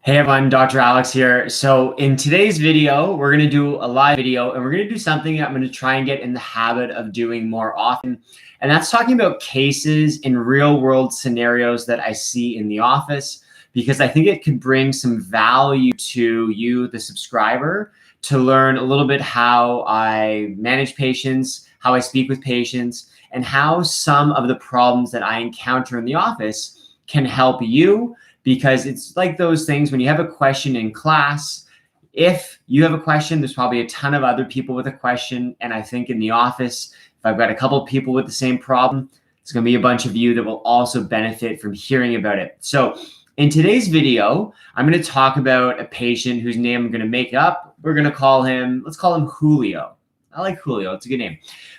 Hey everyone, Dr. Alex here. So in today's video, we're going to do a live video and we're going to do something I'm going to try and get in the habit of doing more often. And that's talking about cases in real world scenarios that I see in the office, because I think it could bring some value to you, the subscriber, to learn a little bit how I manage patients, how I speak with patients, and how some of the problems that I encounter in the office can help you. Because it's like those things when you have a question in class, if you have a question, there's probably a ton of other people with a question. And I think in the office, if I've got a couple of people with the same problem, it's going to be a bunch of you that will also benefit from hearing about it. So in today's video, I'm going to talk about a patient whose name I'm going to make up. We're going to call him, let's call him Julio. I like Julio. It's a good name.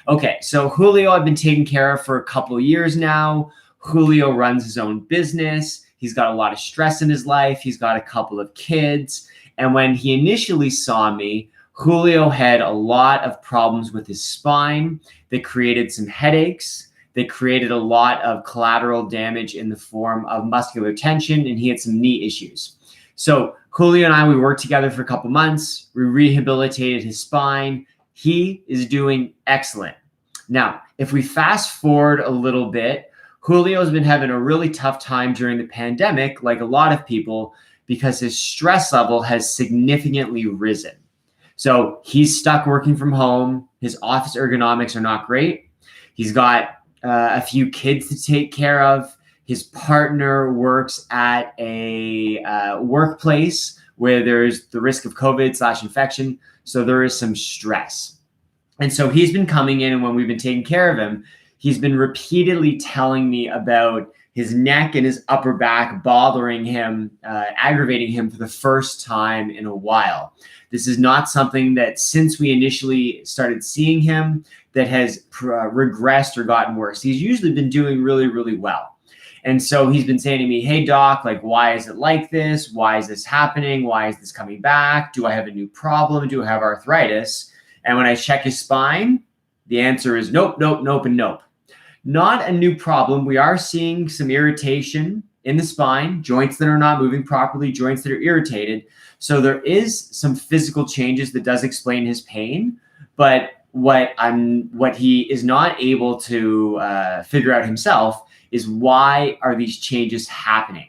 Okay, so Julio I've been taking care of for a couple of years now. Julio runs his own business. He's got a lot of stress in his life. He's got a couple of kids. And when he initially saw me, Julio had a lot of problems with his spine that created some headaches. They created a lot of collateral damage in the form of muscular tension, and he had some knee issues. So Julio and I, we worked together for a couple months. We rehabilitated his spine. He is doing excellent. Now, if we fast forward a little bit, Julio's been having a really tough time during the pandemic, like a lot of people, because his stress level has significantly risen. So he's stuck working from home. His office ergonomics are not great. He's got a few kids to take care of. His partner works at a workplace where there's the risk of COVID/infection. So there is some stress. And so he's been coming in, and when we've been taking care of him, he's been repeatedly telling me about his neck and his upper back bothering him, aggravating him for the first time in a while. This is not something that since we initially started seeing him that has regressed or gotten worse. He's usually been doing really, really well. And so he's been saying to me, hey doc, like, why is it like this? Why is this happening? Why is this coming back? Do I have a new problem? Do I have arthritis? And when I check his spine, the answer is nope, nope, nope, and nope. Not a new problem. We are seeing some irritation in the spine, joints that are not moving properly, joints that are irritated. So there is some physical changes that does explain his pain, but what he is not able to figure out himself is why are these changes happening?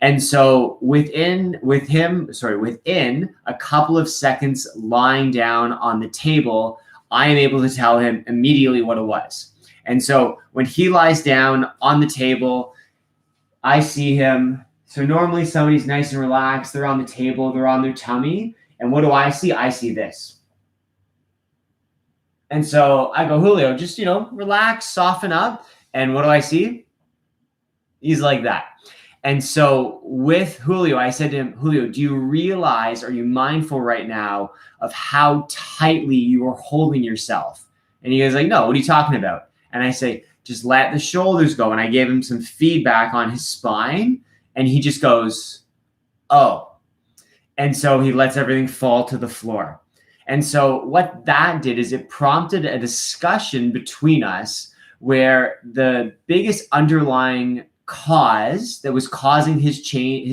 And so within a couple of seconds lying down on the table, I am able to tell him immediately what it was. And so when he lies down on the table, I see him. So normally somebody's nice and relaxed. They're on the table. They're on their tummy. And what do I see? I see this. And so I go, Julio, just, relax, soften up. And what do I see? He's like that. And so with Julio, I said to him, Julio, do you realize, are you mindful right now of how tightly you are holding yourself? And he goes like, no, what are you talking about? And I say, just let the shoulders go. And I gave him some feedback on his spine. And he just goes, oh. And so he lets everything fall to the floor. And so what that did is it prompted a discussion between us where the biggest underlying cause that was causing his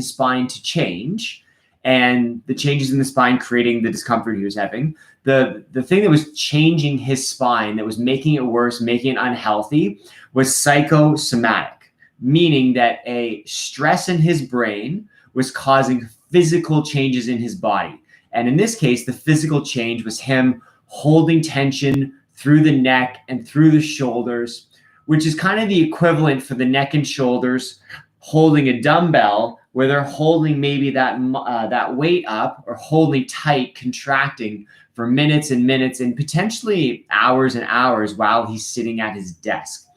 spine to change, and the changes in the spine creating the discomfort he was having, the thing that was changing his spine, that was making it worse, making it unhealthy, was psychosomatic, meaning that a stress in his brain was causing physical changes in his body. And in this case, the physical change was him holding tension through the neck and through the shoulders, which is kind of the equivalent for the neck and shoulders holding a dumbbell, where they're holding maybe that weight up or holding tight, contracting for minutes and minutes and potentially hours and hours while he's sitting at his desk.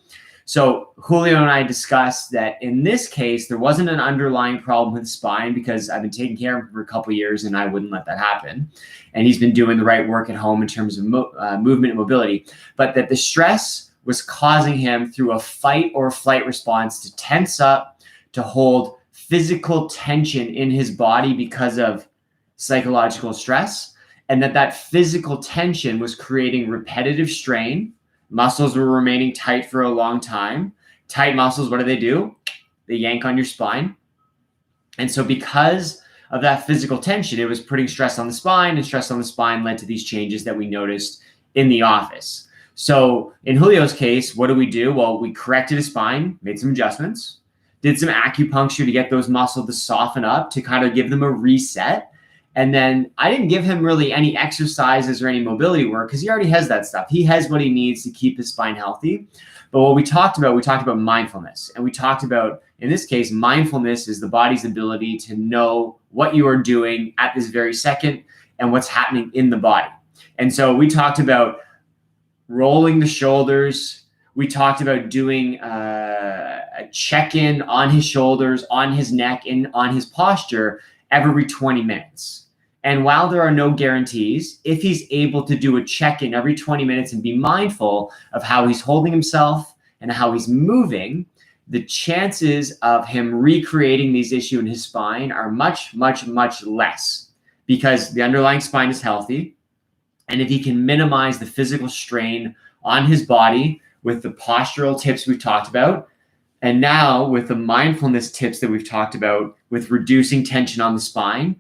So Julio and I discussed that in this case, there wasn't an underlying problem with the spine, because I've been taking care of him for a couple of years and I wouldn't let that happen. And he's been doing the right work at home in terms of movement and mobility, but that the stress was causing him through a fight or flight response to tense up, to hold physical tension in his body because of psychological stress, and that physical tension was creating repetitive strain. Muscles were remaining tight for a long time. Tight muscles, what do? They yank on your spine. And so because of that physical tension, it was putting stress on the spine, and stress on the spine led to these changes that we noticed in the office. So in Julio's case, what do we do? Well, we corrected his spine, made some adjustments, did some acupuncture to get those muscles to soften up, to kind of give them a reset. And then I didn't give him really any exercises or any mobility work because he already has that stuff. He has what he needs to keep his spine healthy. But what we talked about mindfulness. And we talked about, in this case, mindfulness is the body's ability to know what you are doing at this very second and what's happening in the body. And so we talked about rolling the shoulders. We talked about doing a check-in on his shoulders, on his neck, and on his posture every 20 minutes. And while there are no guarantees, if he's able to do a check-in every 20 minutes and be mindful of how he's holding himself and how he's moving, the chances of him recreating these issues in his spine are much, much, much less because the underlying spine is healthy. And if he can minimize the physical strain on his body with the postural tips we've talked about, and now with the mindfulness tips that we've talked about with reducing tension on the spine,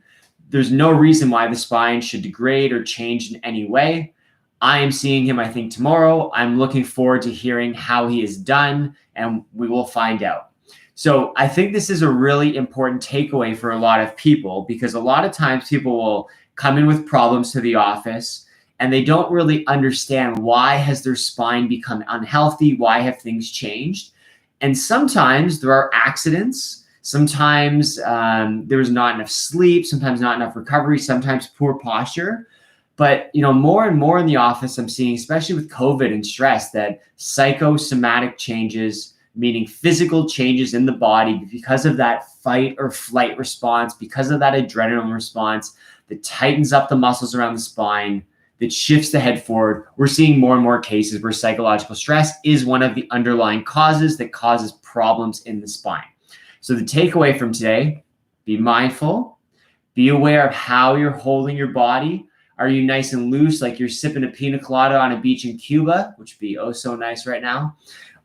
there's no reason why the spine should degrade or change in any way. I am seeing him, I think, tomorrow. I'm looking forward to hearing how he is done, and we will find out. So I think this is a really important takeaway for a lot of people, because a lot of times people will come in with problems to the office and they don't really understand why has their spine become unhealthy, why have things changed. And sometimes there are accidents. Sometimes there was not enough sleep, sometimes not enough recovery, sometimes poor posture. But more and more in the office, I'm seeing, especially with COVID and stress, that psychosomatic changes, meaning physical changes in the body because of that fight or flight response, because of that adrenaline response that tightens up the muscles around the spine, that shifts the head forward. We're seeing more and more cases where psychological stress is one of the underlying causes that causes problems in the spine. So the takeaway from today, be mindful, be aware of how you're holding your body. Are you nice and loose, like you're sipping a pina colada on a beach in Cuba, which would be oh so nice right now?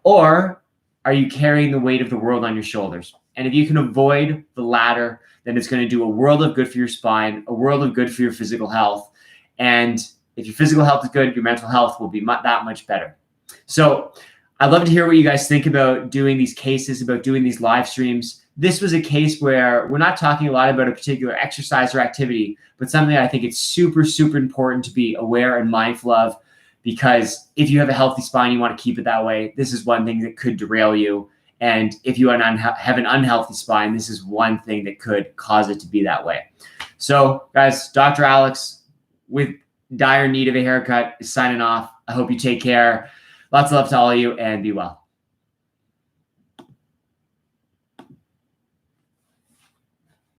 Or are you carrying the weight of the world on your shoulders? And if you can avoid the latter, then it's going to do a world of good for your spine, a world of good for your physical health. And if your physical health is good, your mental health will be that much better. So I'd love to hear what you guys think about doing these cases, about doing these live streams. This was a case where we're not talking a lot about a particular exercise or activity, but something I think it's super, super important to be aware and mindful of, because if you have a healthy spine, you want to keep it that way. This is one thing that could derail you. And if you have an unhealthy spine, this is one thing that could cause it to be that way. So guys, Dr. Alex, with dire need of a haircut, is signing off. I hope you take care. Lots of love to all of you, and be well.